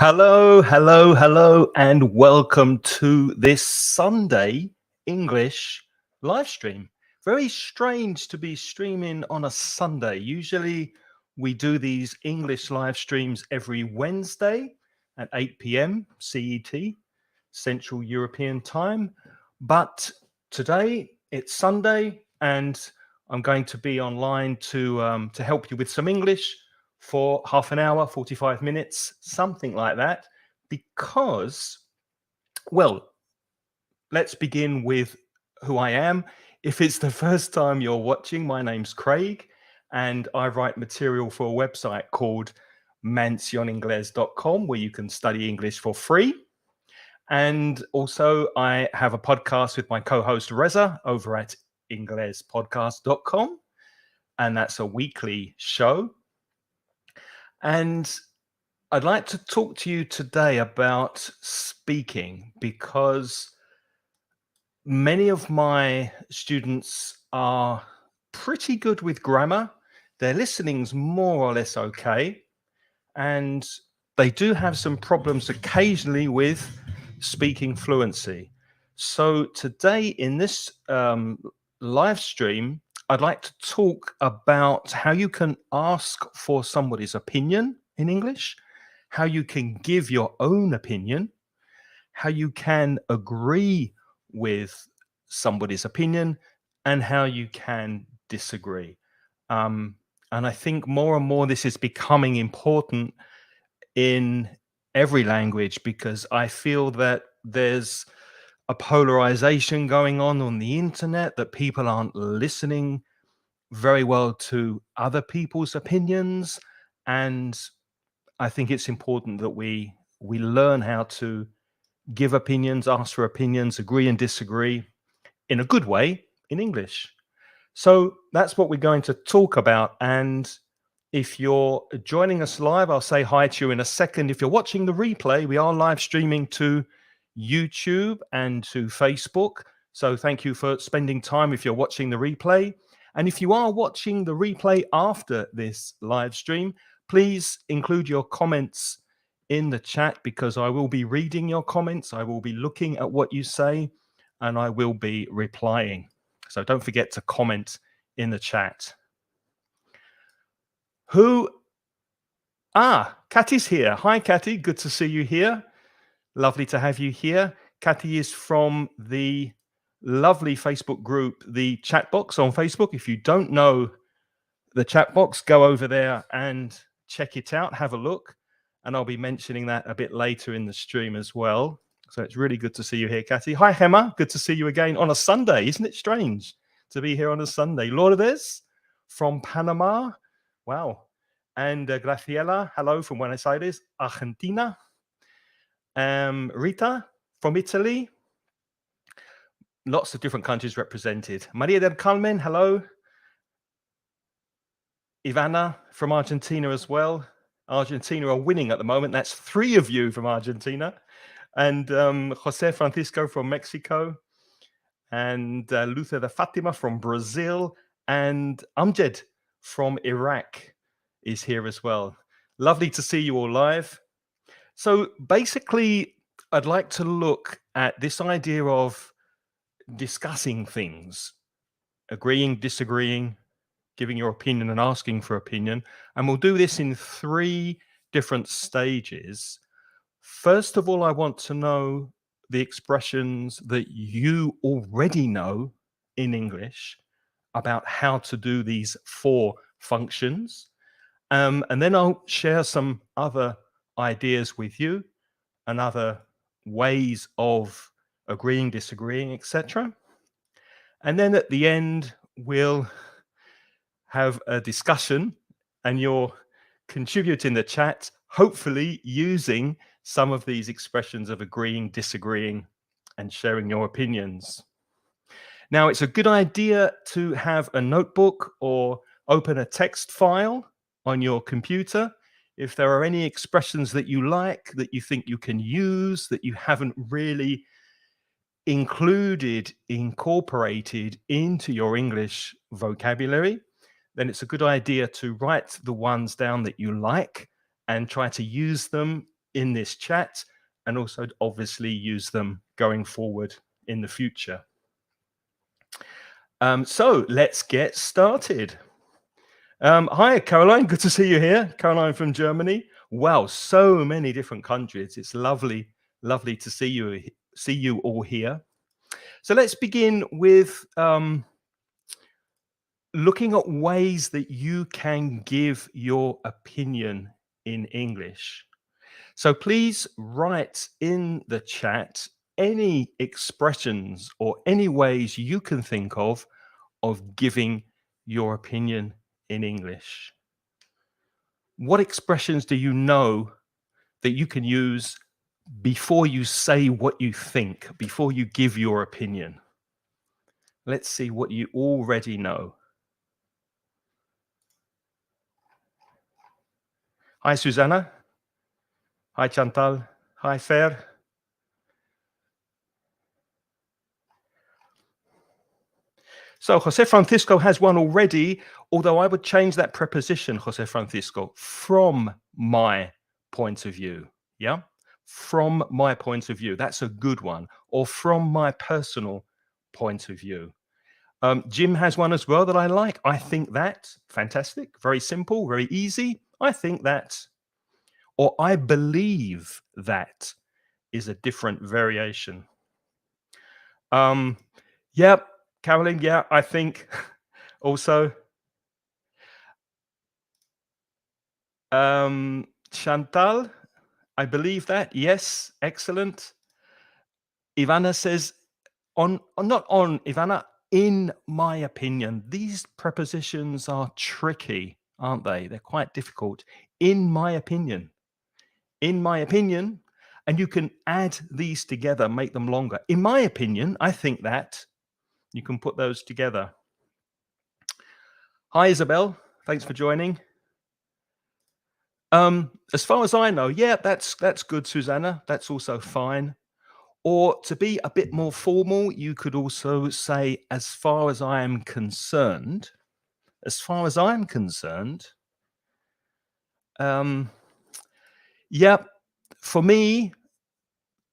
Hello, hello, hello, and welcome to this Sunday English live stream. Very strange to be streaming on a Sunday. Usually we do these English live streams every Wednesday at 8 p.m. CET, Central European Time. But today it's Sunday and I'm going to be online to help you with some English for half an hour, 45 minutes, something like that. Because, well, let's begin with who I am. If it's the first time you're watching, my name's Craig, and I write material for a website called mansioningles.com, where you can study English for free. And also, I have a podcast with my co host Reza over at inglespodcast.com, and that's a weekly show. And I'd like to talk to you today about speaking because many of my students are pretty good with grammar. Their listening's more or less okay. And they do have some problems occasionally with speaking fluency. So today in this live stream, I'd like to talk about how you can ask for somebody's opinion in English, how you can give your own opinion, how you can agree with somebody's opinion, and how you can disagree. And I think more and more this is becoming important in every language because I feel that there's a polarization going on the internet, that people aren't listening very well to other people's opinions. And I think it's important that we learn how to give opinions, ask for opinions, agree and disagree in a good way in English. So that's what we're going to talk about. And if you're joining us live, I'll say hi to you in a second. If you're watching the replay, we are live streaming to YouTube and to Facebook. So thank you for spending time if you're watching the replay. And if you are watching the replay after this live stream, please include your comments in the chat because I will be reading your comments. I will be looking at what you say and I will be replying. So don't forget to comment in the chat. Kathy's here. Hi, Kathy. Good to see you here. Lovely to have you here. Kathy is from the lovely Facebook group, the chat box on Facebook. If you don't know the chat box, go over there and check it out. Have a look. And I'll be mentioning that a bit later in the stream as well. So it's really good to see you here, Kathy. Hi, Gemma. Good to see you again on a Sunday. Isn't it strange to be here on a Sunday? Lourdes from Panama. Wow. And Graciela, hello from Buenos Aires, Argentina. Rita from Italy. Lots of different countries represented. Maria del Carmen, hello. Ivana from Argentina as well. Argentina are winning at the moment. That's 3 of you from Argentina. And Jose Francisco from Mexico. And Luther de Fatima from Brazil. And Amjad from Iraq is here as well. Lovely to see you all live. So basically, I'd like to look at this idea of discussing things, agreeing, disagreeing, giving your opinion and asking for opinion. And we'll do this in 3 different stages. First of all, I want to know the expressions that you already know in English about how to do these 4 functions. And then I'll share some other ideas with you and other ways of agreeing, disagreeing, etc. And then at the end, we'll have a discussion and you'll contribute in the chat, hopefully using some of these expressions of agreeing, disagreeing, and sharing your opinions. Now, it's a good idea to have a notebook or open a text file on your computer. If there are any expressions that you like, that you think you can use, that you haven't really incorporated into your English vocabulary, then it's a good idea to write the ones down that you like and try to use them in this chat, and also obviously use them going forward in the future. So let's get started. Hi, Caroline. Good to see you here. Caroline from Germany. Wow, so many different countries. It's lovely, lovely to see you all here. So let's begin with looking at ways that you can give your opinion in English. So please write in the chat any expressions or any ways you can think of giving your opinion in English. What expressions do you know that you can use before you say what you think, before you give your opinion? Let's see what you already know. Hi, Susanna. Hi, Chantal. Hi, Fer. So Jose Francisco has one already, although I would change that preposition, Jose Francisco, from my point of view. Yeah? From my point of view. That's a good one. Or from my personal point of view. Jim has one as well that I like. I think that. Fantastic. Very simple, very easy. I think that. Or I believe that is a different variation. Yep, Caroline, yeah, I think also. Chantal, I believe that. Yes, excellent. Ivana says, not on, Ivana, in my opinion. These prepositions are tricky, aren't they? They're quite difficult. In my opinion. In my opinion. And you can add these together, make them longer. In my opinion, I think that. You can put those together. Hi, Isabel. Thanks for joining. As far as I know, yeah, that's good, Susanna. That's also fine. Or to be a bit more formal, you could also say, as far as I am concerned, as far as I'm concerned, yeah, for me,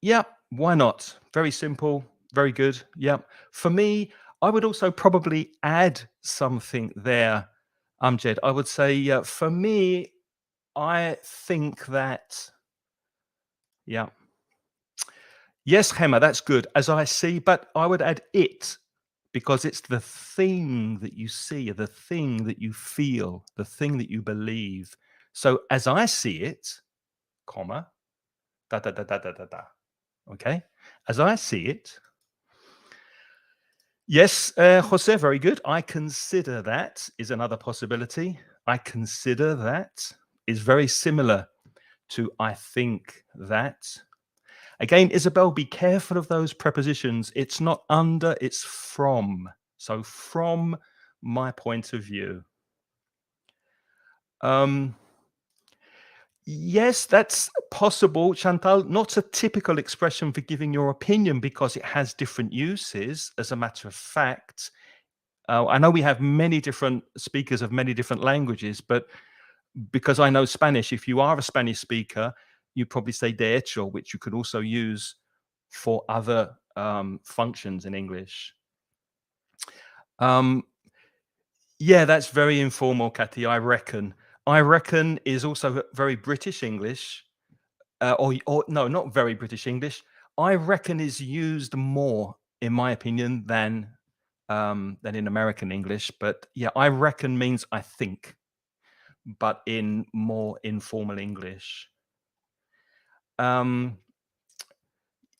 yeah, why not? Very simple, very good. Yeah. For me, I would also probably add something there, Amjad. I would say, for me, I think that, yeah. Yes, Hema, that's good. As I see, but I would add it because it's the thing that you see, the thing that you feel, the thing that you believe. So as I see it, comma, da da da da da da da. Okay, as I see it. Yes, Jose, very good. I consider that is another possibility. I consider that is very similar to I think that. Again, Isabel, be careful of those prepositions. It's not under, it's from. So from my point of view. Yes, that's possible, Chantal. Not a typical expression for giving your opinion because it has different uses. As a matter of fact, I know we have many different speakers of many different languages, but because I know Spanish, if you are a Spanish speaker, you probably say de hecho, which you could also use for other functions in English. Yeah, that's very informal, Kathy. I reckon. I reckon is also very British English, or no, not very British English. I reckon is used more, in my opinion, than in American English. But yeah, I reckon means I think, but in more informal English.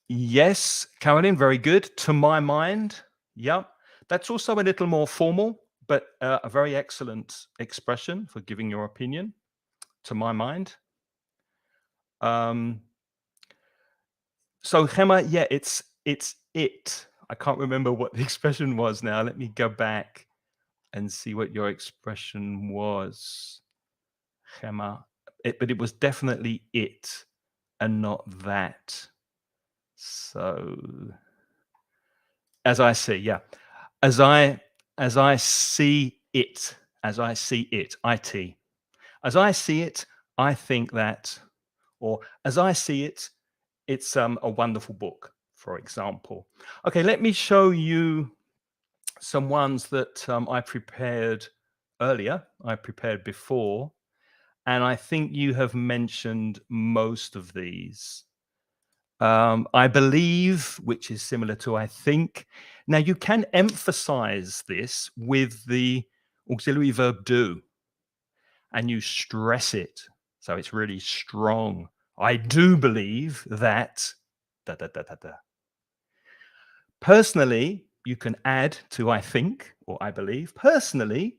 Yes, Caroline, very good. To my mind, yeah, that's also a little more formal, but a very excellent expression for giving your opinion. To my mind. So Gemma, yeah, it's it. I can't remember what the expression was now. Let me go back and see what your expression was, Gemma. But it was definitely it and not that. So as I see, yeah. As I see it, as I see it, it. As I see it, I think that, or as I see it, it's a wonderful book, for example. Okay, let me show you some ones that I prepared earlier, I prepared before, and I think you have mentioned most of these. I believe, which is similar to I think. Now, you can emphasize this with the auxiliary verb do, and you stress it. So it's really strong. I do believe that. Da, da, da, da, da. Personally, you can add to I think or I believe. Personally,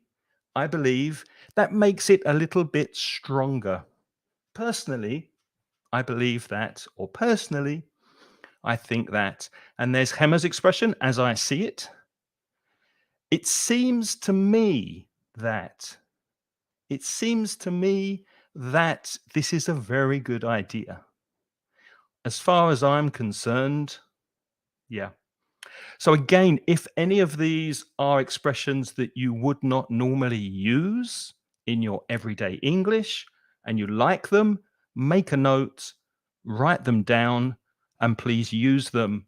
I believe that makes it a little bit stronger. Personally, I believe that, or personally, I think that. And there's Hemmer's expression, as I see it. It seems to me that, it seems to me that this is a very good idea. As far as I'm concerned, yeah. So again, if any of these are expressions that you would not normally use in your everyday English and you like them, make a note, write them down, and please use them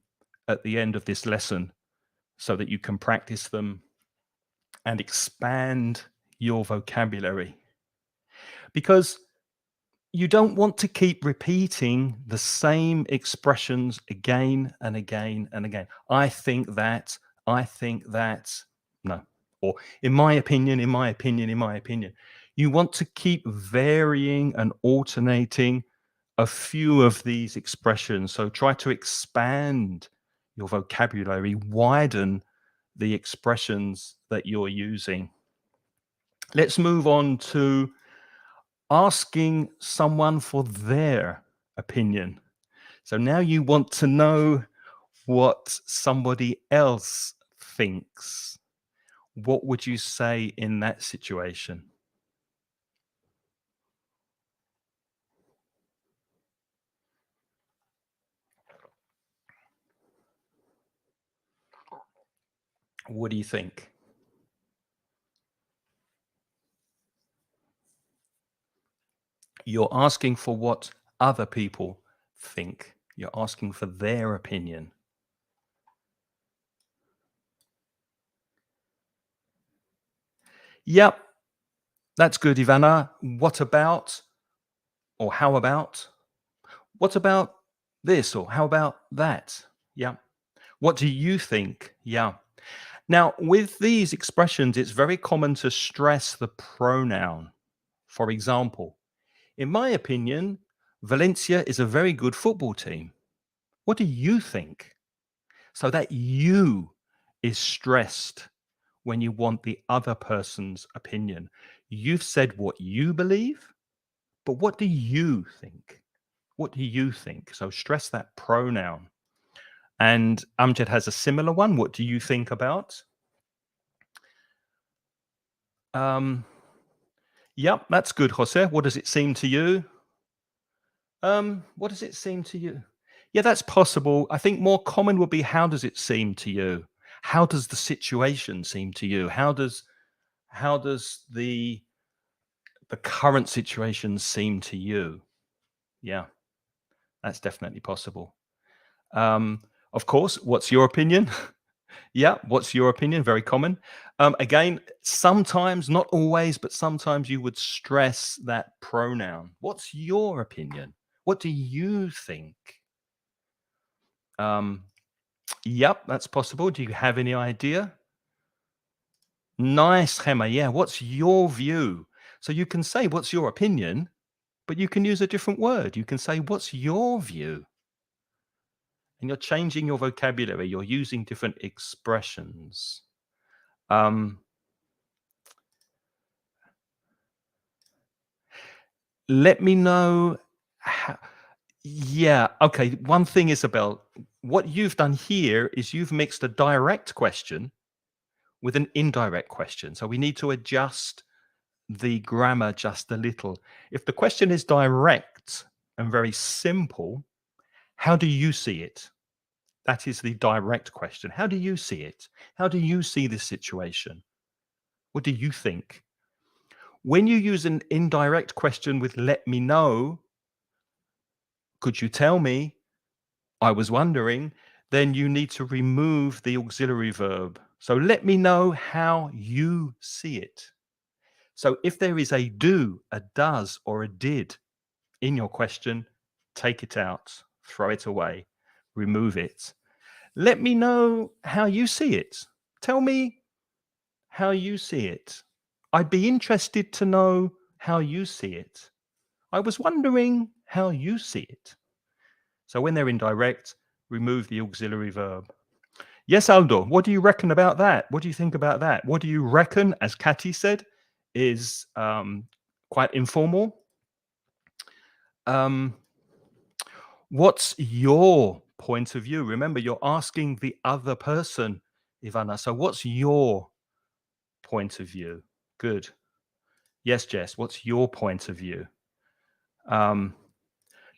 at the end of this lesson so that you can practice them and expand your vocabulary. Because you don't want to keep repeating the same expressions again and again and again. I think that, I think that, no. Or in my opinion, in my opinion, in my opinion. You want to keep varying and alternating a few of these expressions. So try to expand your vocabulary, widen the expressions that you're using. Let's move on to asking someone for their opinion. So now you want to know what somebody else thinks. What would you say in that situation? What do you think? You're asking for what other people think. You're asking for their opinion. Yep, that's good, Ivana. What about, or how about? What about this, or how about that? Yeah. What do you think? Yeah. Now, with these expressions, it's very common to stress the pronoun. For example, in my opinion, Valencia is a very good football team. What do you think? So that you is stressed when you want the other person's opinion. You've said what you believe, but what do you think? What do you think? So stress that pronoun. And Amjad has a similar one. What do you think about? Um, yep, that's good, Jose. What does it seem to you? What does it seem to you? Yeah, that's possible. I think more common would be how does it seem to you? How does the situation seem to you? How does the current situation seem to you? Yeah, that's definitely possible. Um, of course, what's your opinion? Yeah, what's your opinion? Very common. Again, sometimes, not always, but sometimes you would stress that pronoun. What's your opinion? What do you think? Um, yep, that's possible. Do you have any idea? Nice, Gemma. Yeah, what's your view? So you can say, what's your opinion? But you can use a different word. You can say, what's your view? And you're changing your vocabulary. You're using different expressions. Um, Let me know ho yeah, okay, one thing, Isabel, what you've done here is you've mixed a direct question with an indirect question, so we need to adjust the grammar just a little. If the question is direct and very simple, "How do you see it?" That is the direct question. "How do you see it? How do you see this situation? What do you think?" When you use an indirect question with "let me know," could you tell me? I was wondering. Then you need to remove the auxiliary verb. So let me know how you see it. So if there is a do, a does, or a did in your question, take it out, throw it away, remove it. Let me know how you see it. Tell me how you see it. I'd be interested to know how you see it. I was wondering how you see it. So when they're indirect, remove the auxiliary verb. Yes, Aldo, what do you reckon about that? What do you think about that? What do you reckon, as Cathy said, is quite informal? Um, what's your point of view? Remember, you're asking the other person, Ivana. So what's your point of view? Good. Yes, Jess, what's your point of view? Um,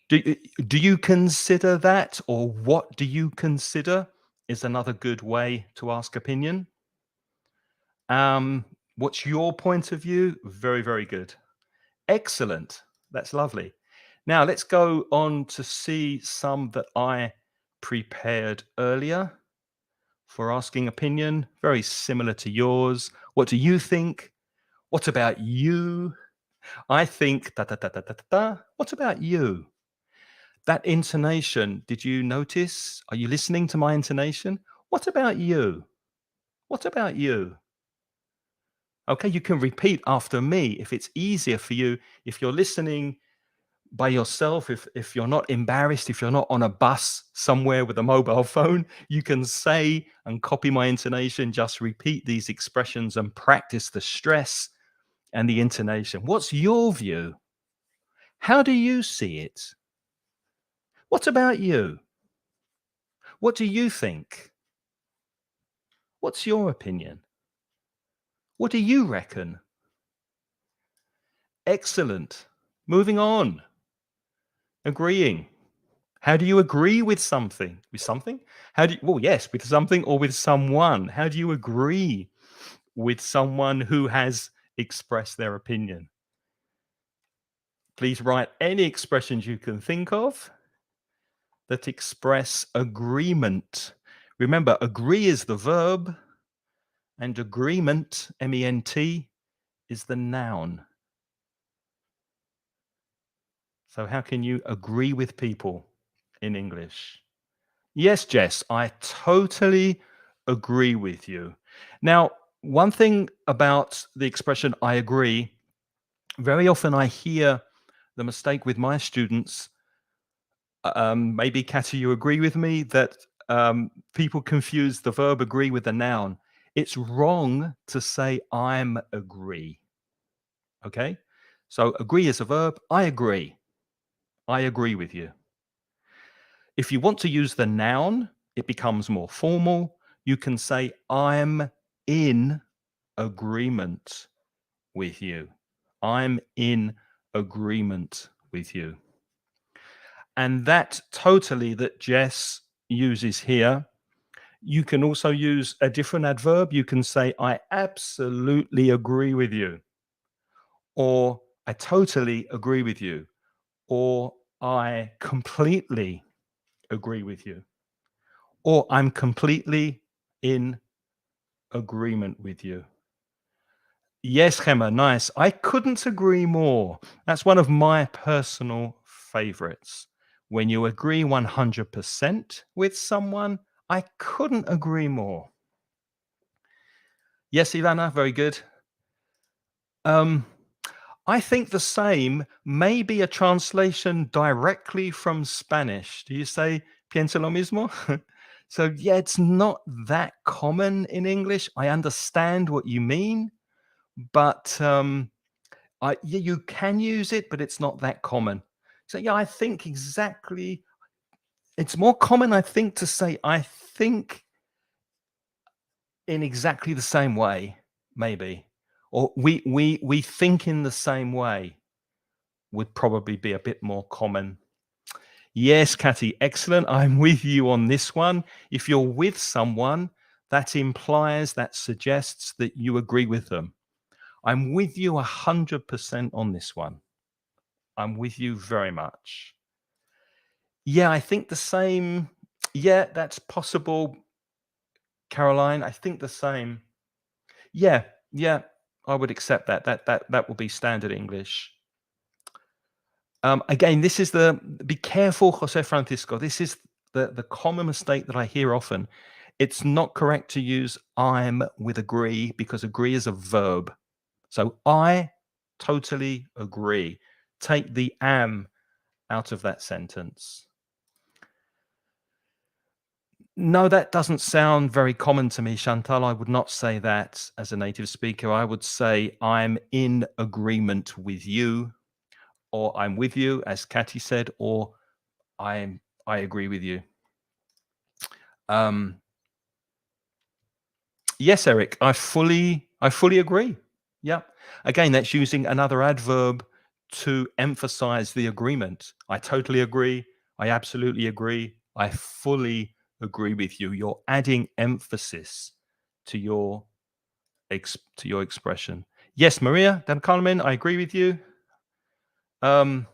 do you consider that, or what do you consider is another good way to ask opinion? What's your point of view? Very, very good. Excellent. That's lovely. Now let's go on to see some that I prepared earlier for asking opinion. Very similar to yours. What do you think? What about you? I think da da da da da da. Da. What about you? That intonation, did you notice? Are you listening to my intonation? What about you? What about you? Okay, you can repeat after me if it's easier for you. If you're listening by yourself, if you're not embarrassed, if you're not on a bus somewhere with a mobile phone, you can say and copy my intonation. Just repeat these expressions and practice the stress and the intonation. What's your view? How do you see it? What about you? What do you think? What's your opinion? What do you reckon? Excellent. Moving on. Agreeing. How do you agree with something? With something? How do you, well, yes, with something or with someone. How do you agree with someone who has expressed their opinion? Please write any expressions you can think of that express agreement. Remember, agree is the verb and agreement, MENT, is the noun. So how can you agree with people in English? Yes, Jess, I totally agree with you. Now, one thing about the expression I agree, very often I hear the mistake with my students. Maybe, Katty, you agree with me that people confuse the verb agree with the noun. It's wrong to say I'm agree. Okay? So agree is a verb. I agree. I agree with you. If you want to use the noun, it becomes more formal. You can say, I'm in agreement with you. I'm in agreement with you. And that totally that Jess uses here, you can also use a different adverb. You can say, I absolutely agree with you. Or I totally agree with you. Or I completely agree with you. Or I'm completely in agreement with you. Yes, Gemma, nice. I couldn't agree more. That's one of my personal favorites. When you agree 100% with someone, I couldn't agree more. Yes, Ivana, very good. I think the same may be a translation directly from Spanish. Do you say pienso lo mismo? So, yeah, it's not that common in English. I understand what you mean, but yeah, you can use it, but it's not that common. So, yeah, I think exactly. It's more common, I think, to say I think in exactly the same way, maybe, or we think in the same way would probably be a bit more common. Yes, Catty, excellent. I'm with you on this one. If you're with someone, that implies, that suggests that you agree with them. I'm with you 100% on this one. I'm with you very much. Yeah, I think the same. Yeah, that's possible, Caroline. I think the same. Yeah, yeah, I would accept that. That will be standard English. Again, this is the be careful, Jose Francisco. This is the common mistake that I hear often. It's not correct to use I'm with agree because agree is a verb. So I totally agree. Take the am out of that sentence. No, that doesn't sound very common to me, Chantal. I would not say that as a native speaker. I would say I'm in agreement with you, or I'm with you, as Catty said, or I agree with you. Um, yes, Eric, I fully agree. Yeah. Again, that's using another adverb to emphasize the agreement. I totally agree. I absolutely agree. I fully agree with you. You're adding emphasis to your to your expression. Yes, Maria Dan Carmen, I agree with you. Um,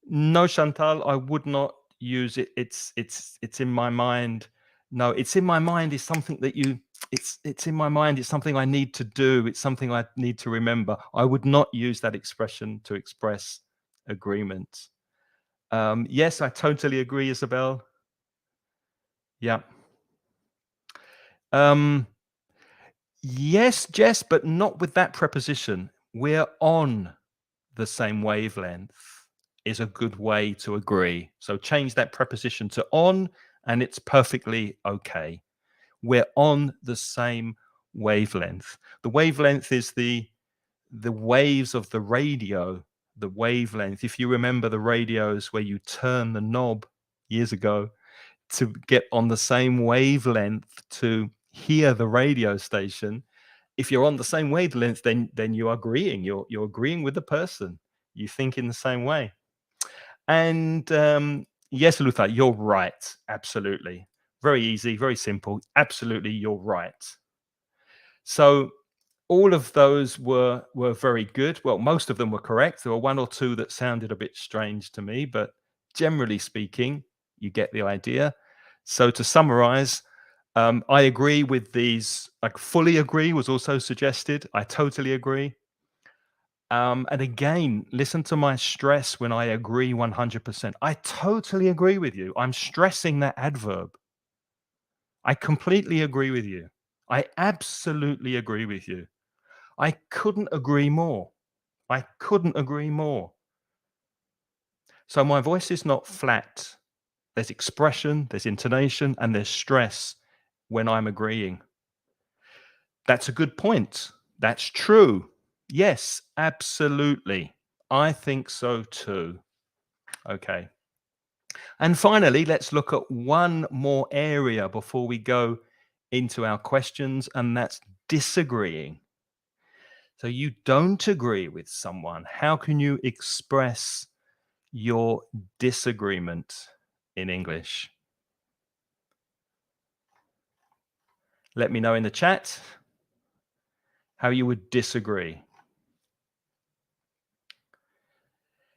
no, Chantal, I would not use it. It's in my mind. No, it's in my mind is something that you it's in my mind. It's something I need to do. It's something I need to remember. I would not use that expression to express agreement. Yes, I totally agree, Isabel. Yeah. Um, yes, Jess, but not with that preposition. We're on the same wavelength is a good way to agree. So change that preposition to on, and it's perfectly okay. We're on the same wavelength. The wavelength is the waves of the radio, the wavelength. If you remember the radios where you turn the knob years ago to get on the same wavelength to hear the radio station, if you're on the same wavelength, then you're agreeing. You're agreeing with the person. You think in the same way. And yes, Luther, you're right. Absolutely. Very easy, very simple. Absolutely, you're right. So all of those were very good. Well, most of them were correct. There were one or two that sounded a bit strange to me, but generally speaking, you get the idea. So to summarize, I agree with these. Like fully agree was also suggested. I totally agree. And again, listen to my stress when I agree 100%. I totally agree with you. I'm stressing that adverb. I completely agree with you. I absolutely agree with you. I couldn't agree more. I couldn't agree more. So my voice is not flat. There's expression, there's intonation, and there's stress when I'm agreeing. That's a good point. That's true. Yes, absolutely. I think so too. Okay. And finally, let's look at one more area before we go into our questions, and that's disagreeing. So you don't agree with someone. How can you express your disagreement in English? Let me know in the chat how you would disagree.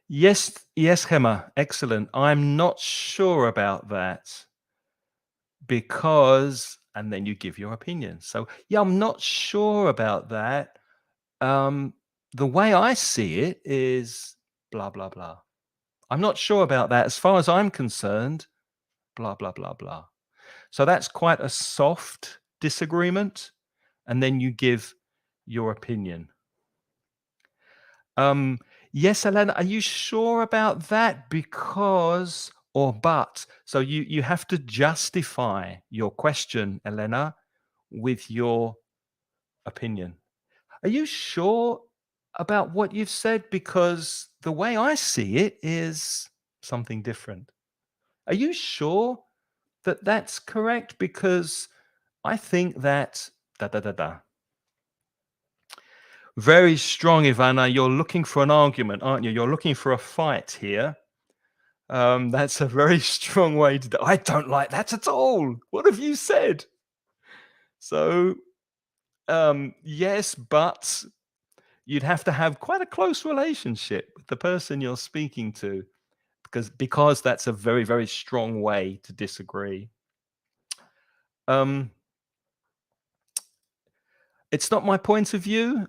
Yes, yes, Gemma, excellent. I'm not sure about that because, and then you give your opinion. So, yeah, I'm not sure about that. Um, the way I see it is blah, blah, blah. I'm not sure about that. As far as I'm concerned, blah, blah, blah, blah. So that's quite a soft disagreement. And then you give your opinion. Um, yes, Elena, are you sure about that? Because or but. So you have to justify your question, Elena, with your opinion. Are you sure about what you've said? Because the way I see it is something different. Are you sure that that's correct? Because I think that da da da da. Very strong, Ivana. You're looking for an argument, aren't you? You're looking for a fight here. That's a very strong way to do. I don't like that at all. What have you said? So, yes, but you'd have to have quite a close relationship with the person you're speaking to because that's a very, very strong way to disagree. Um, it's not my point of view.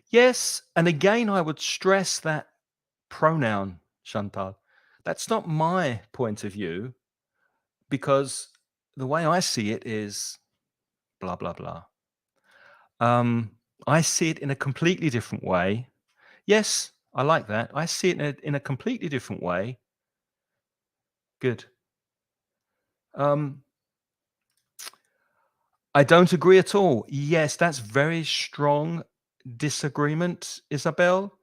Yes, and again, I would stress that pronoun, Chantal. That's not my point of view because the way I see it is blah blah blah. Um, I see it in a completely different way. Yes, I like that. I see it in a completely different way. Good. Um, I don't agree at all. Yes, that's very strong disagreement, Isabel.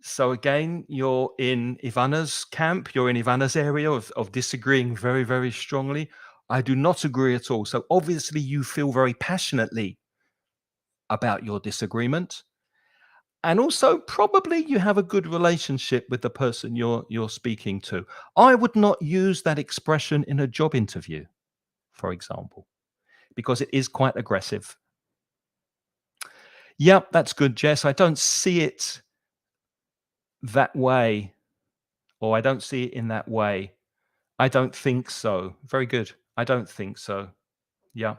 So again, you're in Ivana's camp, you're in Ivana's area of disagreeing very, very strongly. I do not agree at all. So obviously you feel very passionately about your disagreement. And also probably you have a good relationship with the person you're speaking to. I would not use that expression in a job interview, for example, because it is quite aggressive. Yep, that's good, Jess. I don't see it that way, or I don't see it in that way. I don't think so. Very good. I don't think so. Yeah.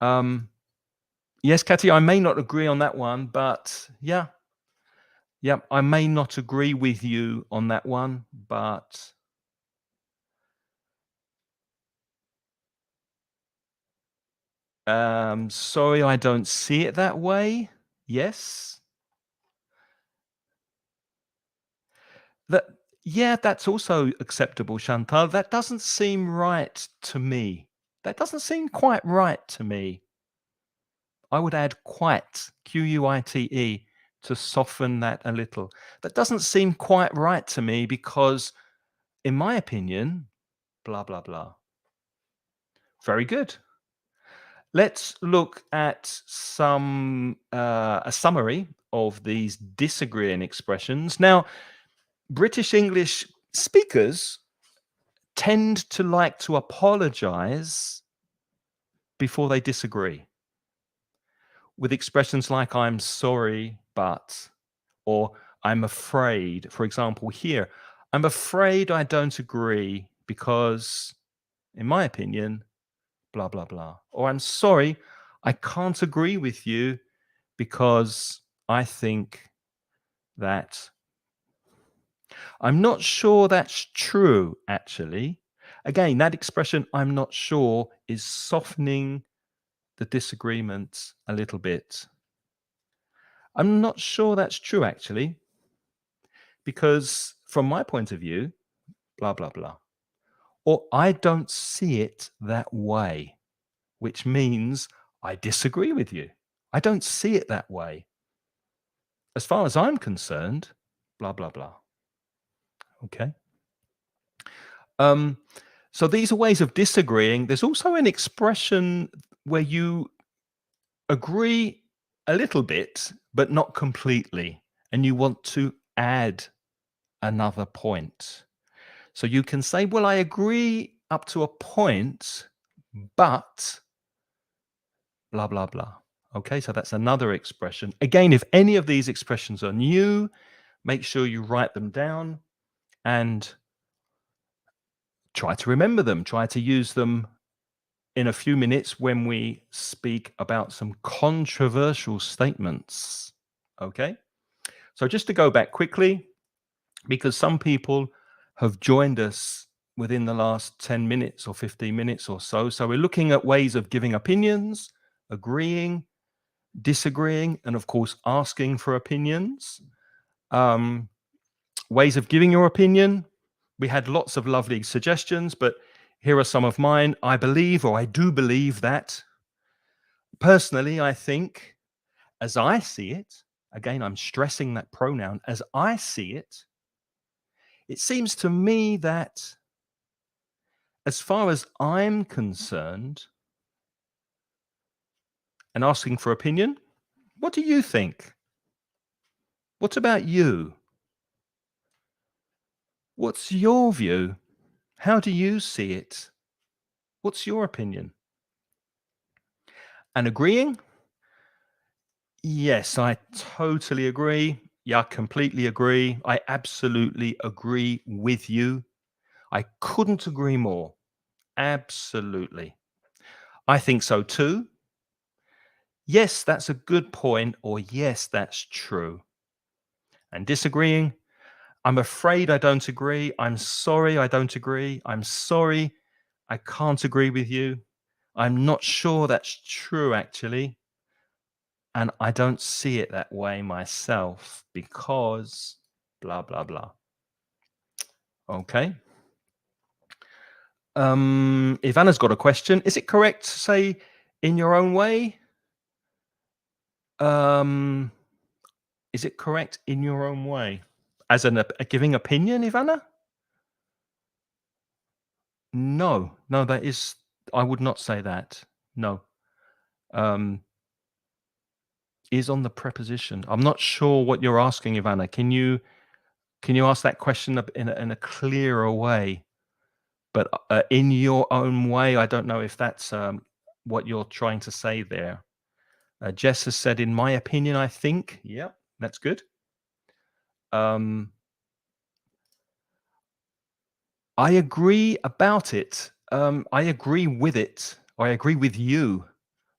Um, yes, Katy, I may not agree on that one, but yeah. Yeah, I may not agree with you on that one, but sorry, I don't see it that way. Yes. That yeah, that's also acceptable, Chantal. That doesn't seem right to me. That doesn't seem quite right to me. I would add quite, Quite, to soften that a little. That doesn't seem quite right to me because, in my opinion, blah, blah, blah. Very good. Let's look at a summary of these disagreeing expressions. Now, British English speakers tend to like to apologize before they disagree with expressions like "I'm sorry, but," or "I'm afraid." For example, here, "I'm afraid I don't agree because, in my opinion, blah, blah, blah." Or "I'm sorry, I can't agree with you because I think that." I'm not sure that's true, actually. Again, that expression, "I'm not sure," is softening the disagreement a little bit. I'm not sure that's true, actually, because from my point of view, blah, blah, blah. Or I don't see it that way, which means I disagree with you. I don't see it that way. As far as I'm concerned, blah, blah, blah. Okay. Um, so these are ways of disagreeing. There's also an expression where you agree a little bit, but not completely, and you want to add another point. So you can say, well, I agree up to a point, but blah, blah, blah. Okay, so that's another expression. Again, if any of these expressions are new, make sure you write them down and try to remember them. Try to use them in a few minutes when we speak about some controversial statements. Okay, so just to go back quickly, because some people have joined us within the last 10 minutes or 15 minutes or so. So we're looking at ways of giving opinions, agreeing, disagreeing, and of course, asking for opinions. Um, Ways of giving your opinion. We had lots of lovely suggestions, but here are some of mine. I believe, or I do believe that. Personally, I think, as I see it, again, I'm stressing that pronoun, as I see it seems to me that as far as I'm concerned, and asking for opinion, what do you think? What about you? What's your view? How do you see it? What's your opinion? And agreeing? Yes, I totally agree. Yeah, I completely agree. I absolutely agree with you. I couldn't agree more. Absolutely. I think so too. Yes, that's a good point, or yes, that's true. And disagreeing, I'm afraid I don't agree. I'm sorry I don't agree. I'm sorry I can't agree with you. I'm not sure that's true, actually. And I don't see it that way myself because blah, blah, blah. Okay. Ivana's got a question. Is it correct to say in your own way? Um, is it correct in your own way? As a giving opinion, Ivana? No, no, that is, I would not say that. No. Um, is on the preposition. I'm not sure what you're asking, Ivana. Can you ask that question in a clearer way? But in your own way, I don't know if that's what you're trying to say there. Jess has said, in my opinion, I think. Yep, that's good. Um, I agree about it. I agree with it. I agree with you.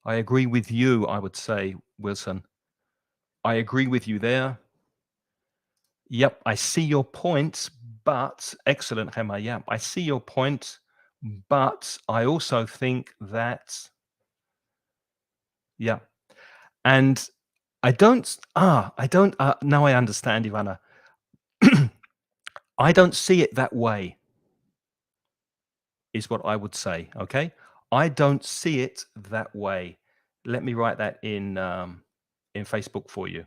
I agree with you, I would say, Wilson. I agree with you there. Yep, I see your point, but excellent, Gemma. Yeah, I see your point, but I also think that, yeah, and now I understand, Ivana. I don't see it that way, is what I would say. Okay. I don't see it that way. Let me write that in Facebook for you.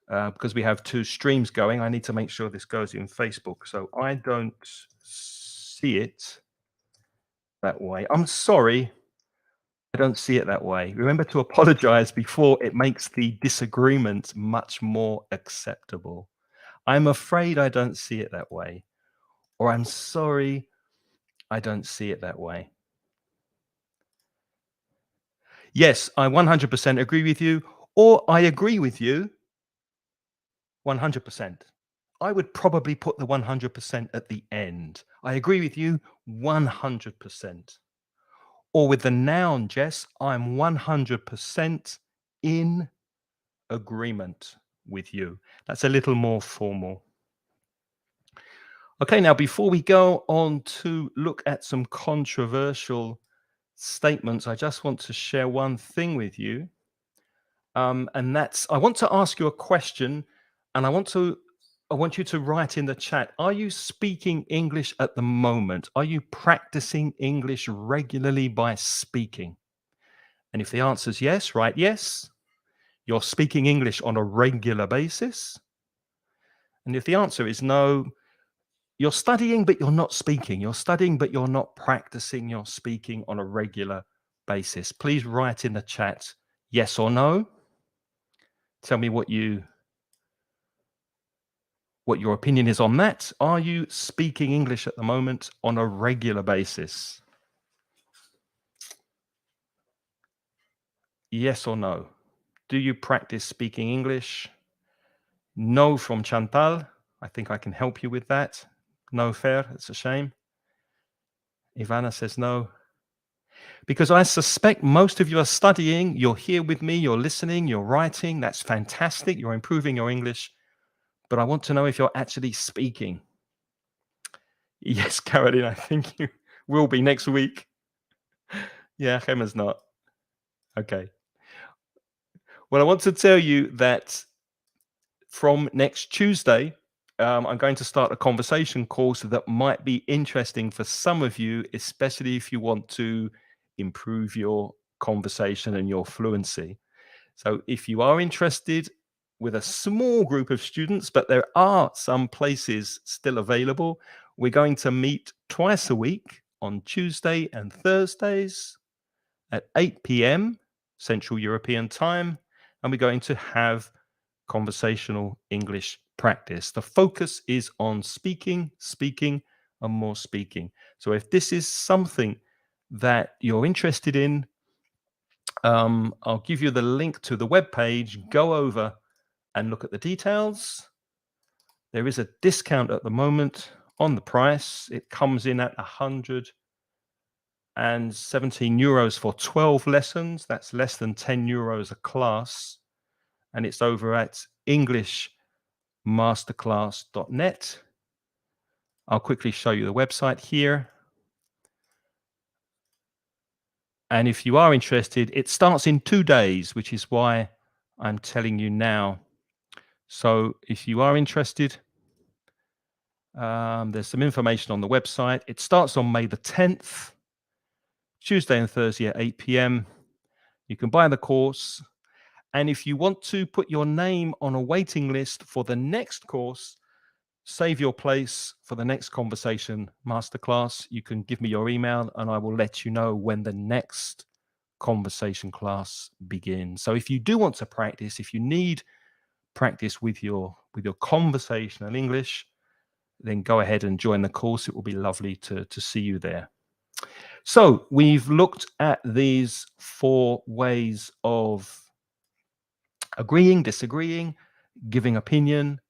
Because we have two streams going, I need to make sure this goes in Facebook. So I don't see it that way. I'm sorry. I don't see it that way. Remember to apologize before it makes the disagreement much more acceptable. I'm afraid I don't see it that way. Or I'm sorry, I don't see it that way. Yes, I 100% agree with you, or I agree with you 100%. I would probably put the 100% at the end. I agree with you 100%. Or with the noun, Jess, I'm 100% in agreement with you. That's a little more formal. Okay, now before we go on to look at some controversial statements, I just want to share one thing with you. And that's, I want to ask you a question, and I want you to write in the chat. Are you speaking English at the moment? Are you practicing English regularly by speaking? And if the answer is yes, write yes. You're speaking English on a regular basis. And if the answer is no, you're studying, but you're not speaking. You're studying, but you're not practicing your speaking on a regular basis. Please write in the chat yes or no. Tell me what your opinion is on that. Are you speaking English at the moment on a regular basis? Yes or no? Do you practice speaking English? No from Chantal. I think I can help you with that. No fair. It's a shame. Ivana says no. Because I suspect most of you are studying. You're here with me. You're listening. You're writing. That's fantastic. You're improving your English. But I want to know if you're actually speaking. Yes, Caroline, I think you will be next week. Yeah, Gemma's not. Okay. Well, I want to tell you that from next Tuesday, I'm going to start a conversation course that might be interesting for some of you, especially if you want to improve your conversation and your fluency. So if you are interested, with a small group of students, but there are some places still available, we're going to meet twice a week on Tuesday and Thursdays at 8 p.m. Central European Time, and we're going to have conversational English practice. The focus is on speaking, speaking, and more speaking. So if this is something that you're interested in, I'll give you the link to the webpage. Go over and look at the details. There is a discount at the moment on the price. It comes in at €117 for 12 lessons. That's less than €10 a class. And it's over at englishmasterclass.net. I'll quickly show you the website here. And if you are interested, it starts in 2 days, which is why I'm telling you now. So if you are interested, there's some information on the website. It starts on May the 10th, Tuesday and Thursday at 8 p.m. You can buy the course. And if you want to put your name on a waiting list for the next course, save your place for the next conversation masterclass. You can give me your email and I will let you know when the next conversation class begins. So if you do want to practice, if you need practice with your conversational English, then go ahead and join the course. It will be lovely to see you there. So we've looked at these 4 ways of agreeing, disagreeing, giving opinion,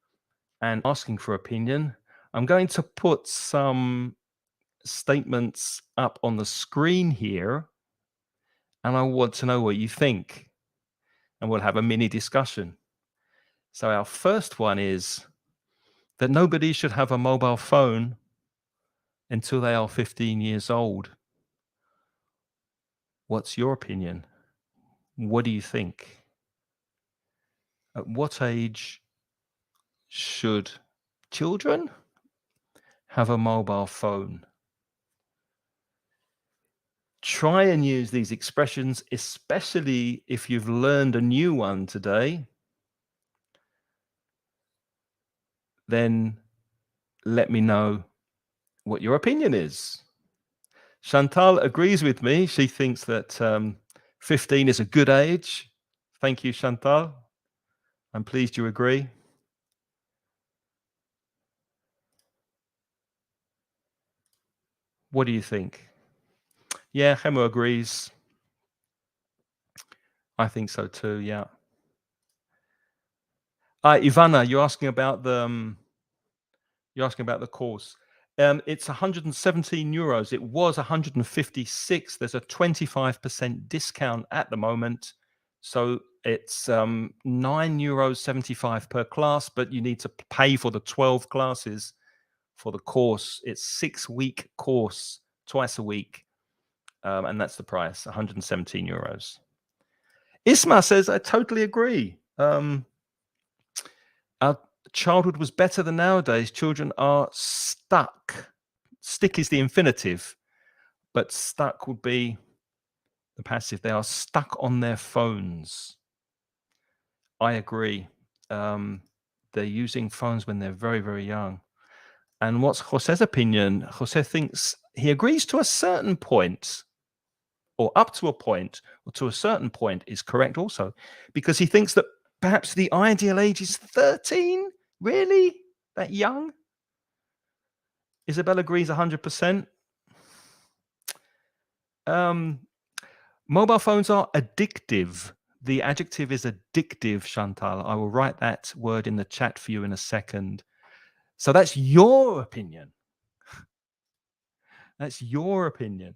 and asking for opinion. I'm going to put some statements up on the screen here, and I want to know what you think, and we'll have a mini discussion. So our first one is that nobody should have a mobile phone until they are 15 years old. What's your opinion? What do you think? At what age should children have a mobile phone? Try and use these expressions, especially if you've learned a new one today. Then let me know what your opinion is. Chantal agrees with me. She thinks that 15 is a good age. Thank you, Chantal. I'm pleased you agree. What do you think? Yeah, Hemo agrees. I think so too, yeah. Ivana, you're asking about the course. It's €117. It was 156. There's a 25% discount at the moment. So it's €9.75 per class, but you need to pay for the 12 classes for the course. It's 6-week course, twice a week. And that's the price, €117. Isma says, I totally agree. Our childhood was better than nowadays. Children are stuck. Stick is the infinitive, but stuck would be the passive. They are stuck on their phones. I agree. They're using phones when they're very, very young. And what's Jose's opinion? Jose thinks he agrees to a certain point, or up to a point, or to a certain point is correct also, because he thinks that perhaps the ideal age is 13. Really? That young? Isabel agrees 100%. Mobile phones are addictive. The adjective is addictive, Chantal. I will write that word in the chat for you in a second. So that's your opinion. That's your opinion.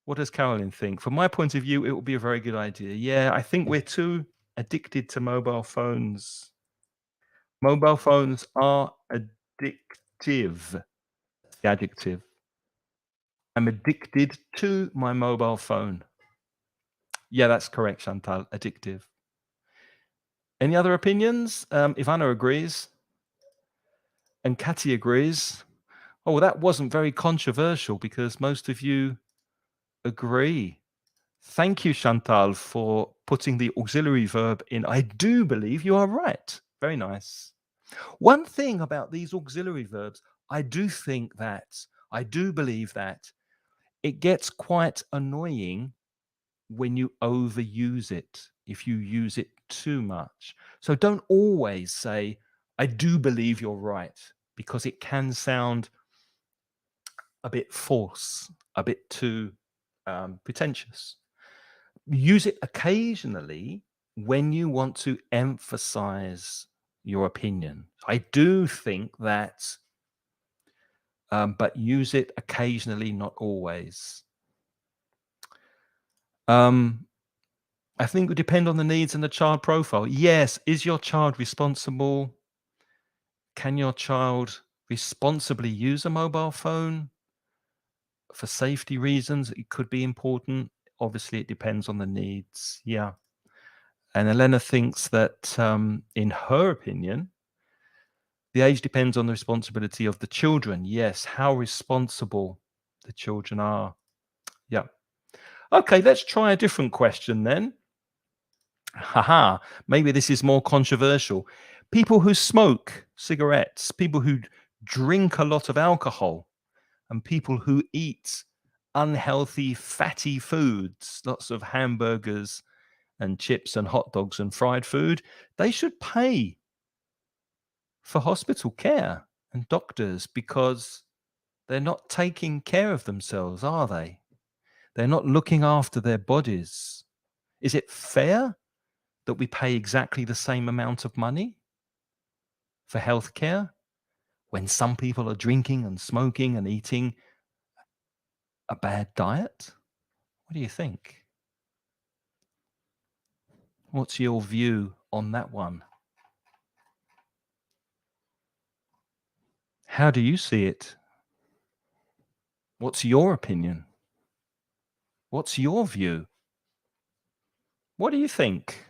What does Caroline think? From my point of view, it would be a very good idea. Yeah, I think we're too addicted to mobile phones. Mobile phones are addictive. The adjective. I'm addicted to my mobile phone. Yeah, that's correct, Chantal. Addictive. Any other opinions? Ivana agrees. And Katy agrees. Oh, well, that wasn't very controversial because most of you agree. Thank you, Chantal, for putting the auxiliary verb in. I do believe you are right. Very nice. One thing about these auxiliary verbs, I do believe that it gets quite annoying when you overuse it, if you use it too much. So don't always say, I do believe you're right, because it can sound a bit false, a bit too pretentious. Use it occasionally when you want to emphasize your opinion. I do think that, but use it occasionally, not always. Um, I think it would depend on the needs and the child profile. Yes, is your child responsible? Can your child responsibly use a mobile phone? For safety reasons, it could be important. Obviously, it depends on the needs. Yeah. And Elena thinks that, in her opinion, the age depends on the responsibility of the children. Yes, how responsible the children are. Yeah. Okay, let's try a different question then. Haha, maybe this is more controversial. People who smoke cigarettes, people who drink a lot of alcohol, and people who eat unhealthy, fatty foods, lots of hamburgers and chips and hot dogs and fried food, they should pay for hospital care and doctors because they're not taking care of themselves, are they? They're not looking after their bodies. Is it fair that we pay exactly the same amount of money for healthcare when some people are drinking and smoking and eating a bad diet? What do you think? What's your view on that one? How do you see it? What's your opinion? What's your view? What do you think?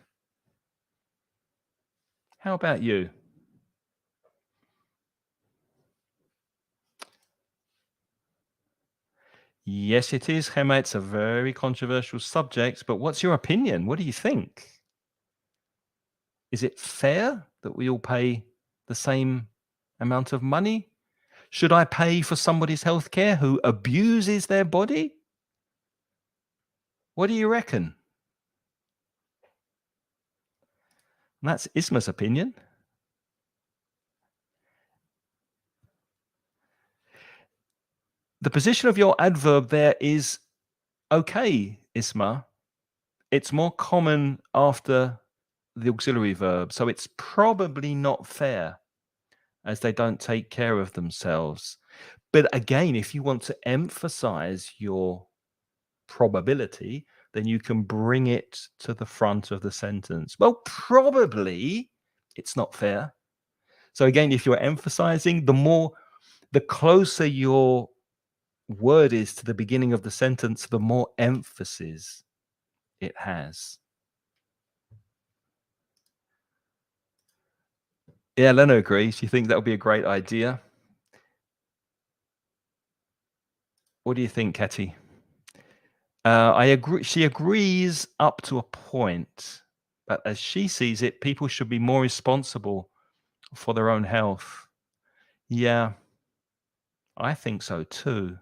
How about you? Yes, it is, Gemma. It's a very controversial subject, but what's your opinion? What do you think? Is it fair that we all pay the same amount of money? Should I pay for somebody's healthcare who abuses their body? What do you reckon? That's Isma's opinion. The position of your adverb there is okay, Isma. It's more common after the auxiliary verb, so it's probably not fair as they don't take care of themselves. But again, if you want to emphasize your probability, then you can bring it to the front of the sentence. Well, probably it's not fair. So again, if you're emphasizing, the closer your word is to the beginning of the sentence, the more emphasis it has. Yeah, Leno agrees. You think that would be a great idea? What do you think, Katy? I agree. She agrees up to a point, but as she sees it, people should be more responsible for their own health. Yeah, I think so too.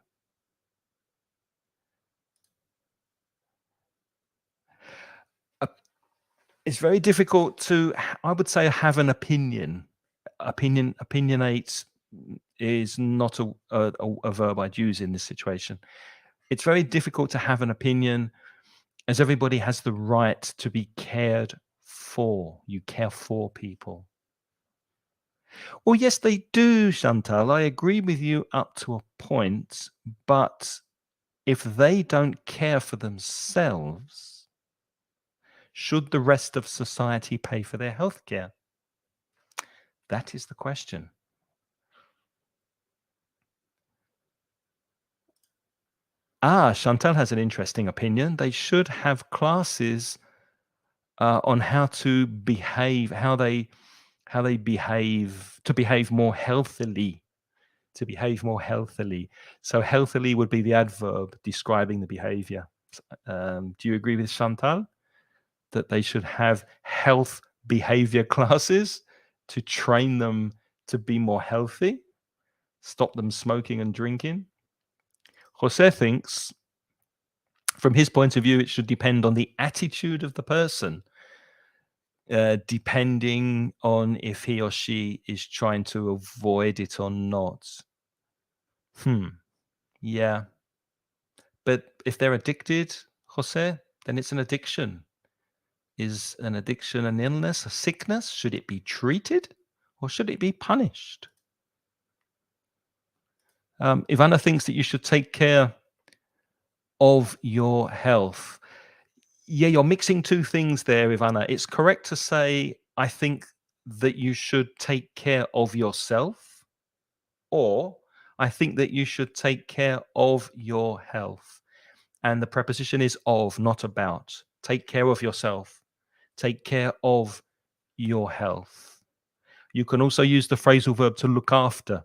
Uh, It's very difficult to, I would say, have an opinion. Opinionate is not a verb I'd use in this situation. It's very difficult to have an opinion as everybody has the right to be cared for. You care for people. Well, yes, they do, Chantal. I agree with you up to a point, but if they don't care for themselves, should the rest of society pay for their healthcare? That is the question. Chantal has an interesting opinion. They should have classes on how to behave, how they behave to behave more healthily. To behave more healthily. So healthily would be the adverb describing the behavior. Do you agree with Chantal that they should have health behavior classes to train them to be more healthy, stop them smoking and drinking? Jose thinks, from his point of view, it should depend on the attitude of the person, depending on if he or she is trying to avoid it or not. Yeah. But if they're addicted, Jose, then it's an addiction. Is an addiction an illness, a sickness? Should it be treated or should it be punished? Ivana thinks that you should take care of your health. Yeah, you're mixing two things there, Ivana. It's correct to say, I think that you should take care of yourself, or I think that you should take care of your health. And the preposition is of, not about. Take care of yourself. Take care of your health. You can also use the phrasal verb to look after.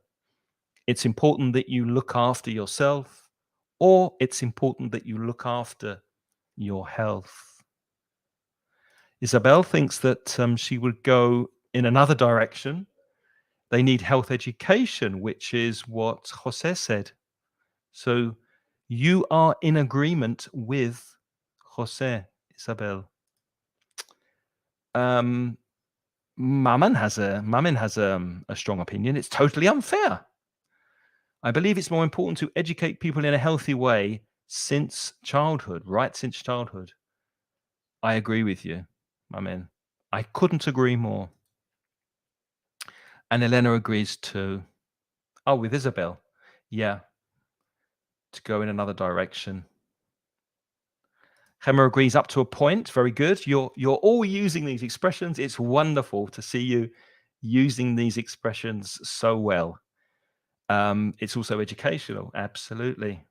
It's important that you look after yourself, or it's important that you look after your health. Isabel thinks that she would go in another direction. They need health education, which is what Jose said. So you are in agreement with Jose, Isabel. Maman has a strong opinion. It's totally unfair. I believe it's more important to educate people in a healthy way since childhood, right since childhood. I agree with you, Maman. I couldn't agree more. And Elena agrees too. Oh, with Isabel. Yeah, to go in another direction. Gemma agrees up to a point. Very good. You're all using these expressions. It's wonderful to see you using these expressions so well. It's also educational. Absolutely.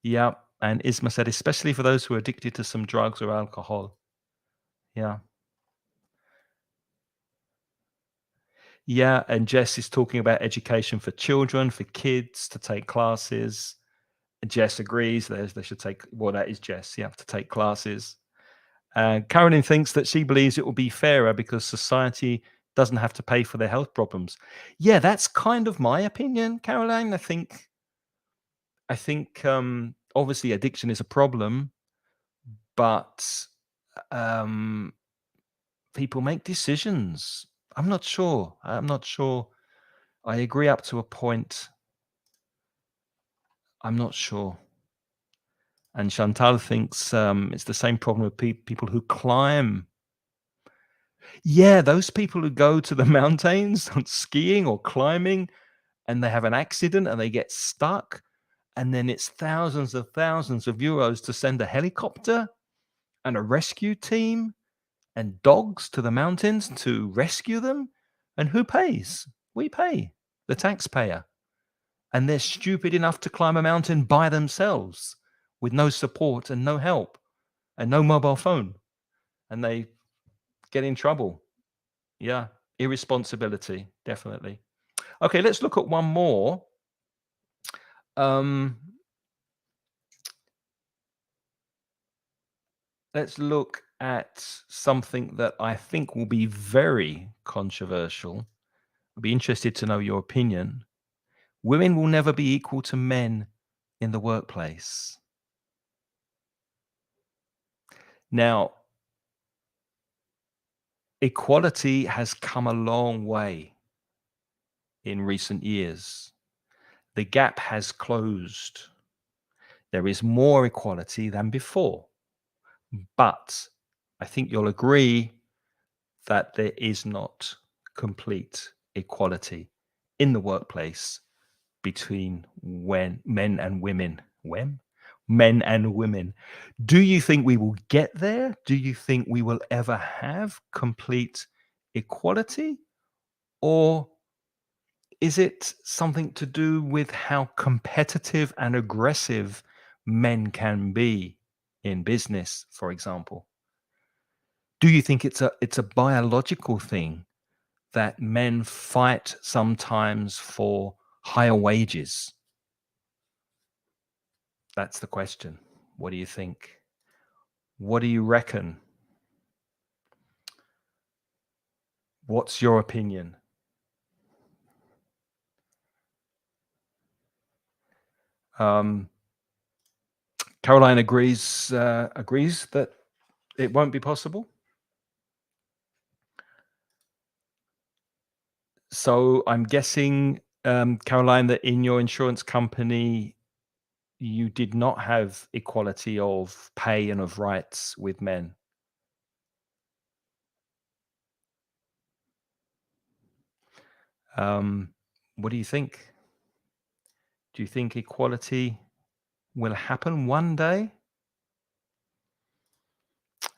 Yeah. And Isma said, especially for those who are addicted to some drugs or alcohol. Yeah. Yeah. And Jess is talking about education for children, for kids to take classes. Jess agrees. They should take, well, that is Jess. You have to take classes. Carolyn thinks that she believes it will be fairer because society doesn't have to pay for their health problems. Yeah, that's kind of my opinion, Caroline. I think obviously addiction is a problem, but um, people make decisions. I'm not sure. I agree up to a point. I'm not sure. And Chantal thinks it's the same problem with people who climb. Yeah, those people who go to the mountains on skiing or climbing and they have an accident and they get stuck, and then it's thousands of euros to send a helicopter and a rescue team and dogs to the mountains to rescue them. And who pays? We pay, the taxpayer. And they're stupid enough to climb a mountain by themselves with no support and no help and no mobile phone. And they get in trouble. Yeah, irresponsibility, definitely. Okay, let's look at one more. Let's look at something that I think will be very controversial. I'd be interested to know your opinion. Women will never be equal to men in the workplace. Now, equality has come a long way in recent years. The gap has closed. There is more equality than before. But I think you'll agree that there is not complete equality in the workplace between men and women. Men and women. Do you think we will get there? Do you think we will ever have complete equality? Or is it something to do with how competitive and aggressive men can be in business, for example? Do you think it's a biological thing that men fight sometimes for higher wages? That's the question. What do you think? What do you reckon? What's your opinion? Caroline agrees that it won't be possible. So I'm guessing, Caroline, that in your insurance company, you did not have equality of pay and of rights with men. Um, what do you think? Do you think equality will happen one day?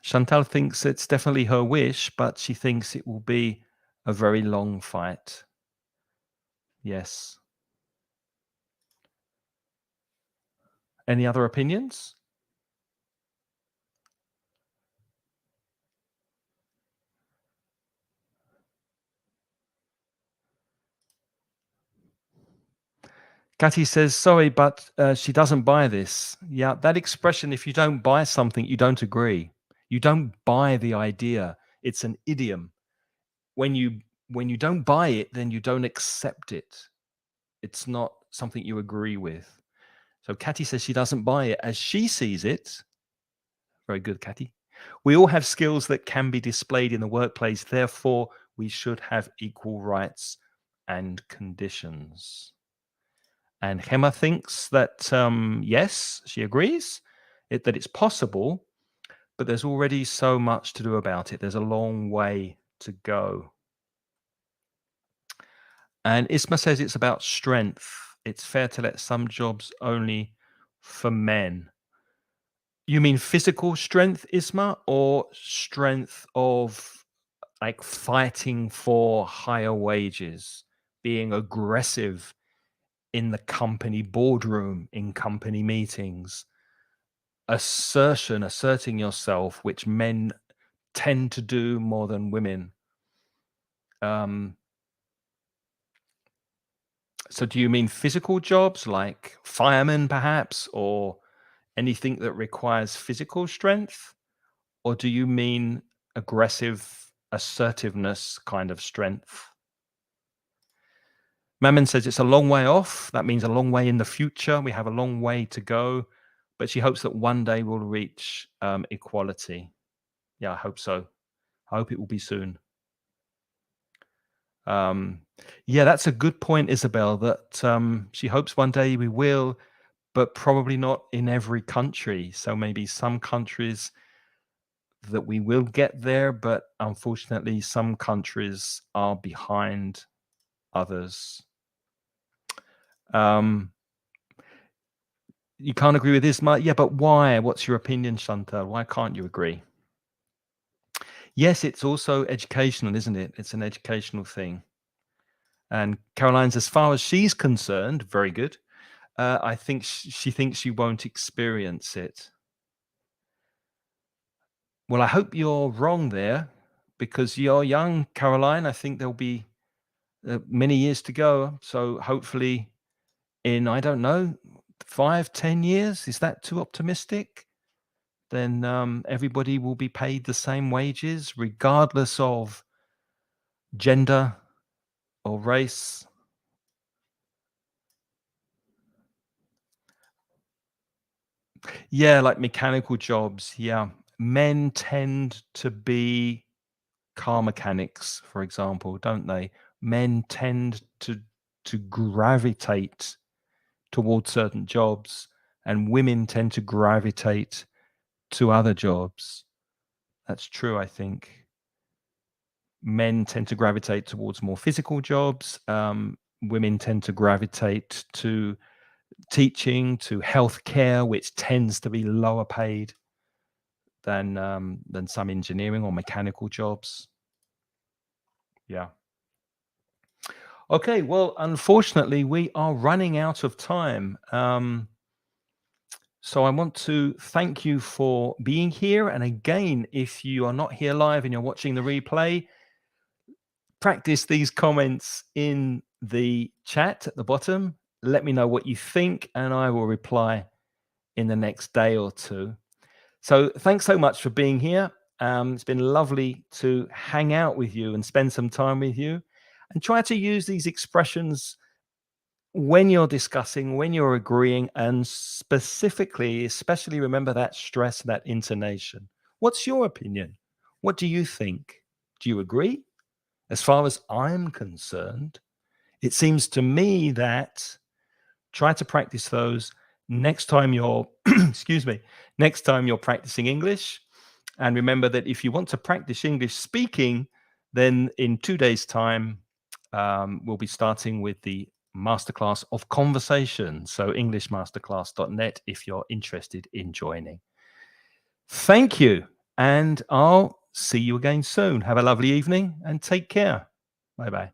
Chantal thinks it's definitely her wish, but she thinks it will be a very long fight. Yes. Any other opinions? Catty says, sorry, but she doesn't buy this. Yeah, that expression, if you don't buy something, you don't agree. You don't buy the idea. It's an idiom. When you when you don't buy it, then you don't accept it. It's not something you agree with. So Catty says she doesn't buy it as she sees it. Very good, Catty. We all have skills that can be displayed in the workplace. Therefore, we should have equal rights and conditions. And Gemma thinks that, yes, she agrees that it's possible, but there's already so much to do about it. There's a long way to go. And Isma says it's about strength. It's fair to let some jobs only for men. You mean physical strength, Isma, or strength of like fighting for higher wages, being aggressive in the company boardroom, in company meetings, asserting yourself, which men tend to do more than women. Um, so do you mean physical jobs like firemen, perhaps, or anything that requires physical strength? Or do you mean aggressive assertiveness kind of strength? Mammon says it's a long way off. That means a long way in the future. We have a long way to go, but she hopes that one day we'll reach equality. Yeah, I hope so. I hope it will be soon. Um, yeah, that's a good point, Isabel, that she hopes one day we will, but probably not in every country. So maybe some countries that we will get there, but unfortunately, some countries are behind others. Um, you can't agree with this, Mike? Yeah, but why? What's your opinion, Chantal? Why can't you agree? Yes, it's also educational, isn't it? It's an educational thing. And Caroline's, as far as she's concerned, very good. I think she thinks she won't experience it. Well, I hope you're wrong there because you're young, Caroline. I think there'll be many years to go. So hopefully, in, I don't know, 5, 10 years, is that too optimistic? Then everybody will be paid the same wages, regardless of gender or race. Yeah, like mechanical jobs. Yeah. Men tend to be car mechanics, for example, don't they? Men tend to gravitate towards certain jobs, and women tend to gravitate to other jobs. That's true, I think. Men tend to gravitate towards more physical jobs. Women tend to gravitate to teaching, to healthcare, which tends to be lower paid than some engineering or mechanical jobs. Yeah. Okay. Well, unfortunately, we are running out of time. So I want to thank you for being here. And again, if you are not here live and you're watching the replay, practice these comments in the chat at the bottom. Let me know what you think, and I will reply in the next day or two. So thanks so much for being here. It's been lovely to hang out with you and spend some time with you, and try to use these expressions when you're discussing, when you're agreeing, and specifically, especially remember that stress, that intonation. What's your opinion? What do you think? Do you agree? As far as I'm concerned, it seems to me that try to practice those next time you're, excuse me, next time you're practicing English. And remember that if you want to practice English speaking, then in 2 days' time, we'll be starting with the masterclass of conversation. So englishmasterclass.net if you're interested in joining. Thank you. And I'll see you again soon. Have a lovely evening and take care. Bye-bye.